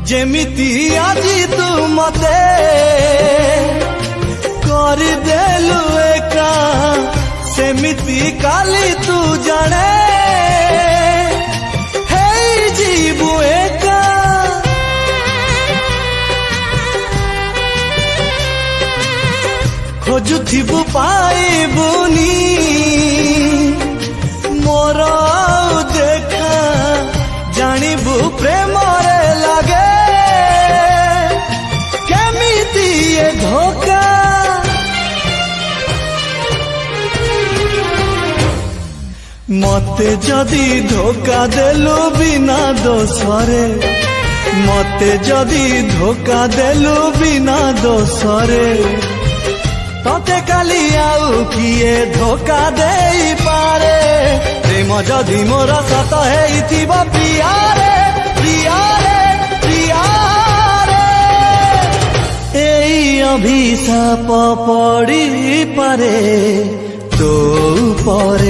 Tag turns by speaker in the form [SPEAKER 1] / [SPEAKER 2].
[SPEAKER 1] जेमिति आजी तू मते कर देलु एका सेमिति काली तू जाने हे जीवु एका खोजुथिबु पाइबुनी मोर देखा जानिबु प्रेम रे लागे केमिति ये धोखा मते जदी धोखा देलु बिना दोसरे मते जदी धोखा देलु बिना दोसरे तते काली आउ किए धोखा देई पारे प्रेम जदी मोर सत हेइथिबो प्रियारे प्रियारे प्रियारे एई अभिशाप पड़ी पारे तो परे।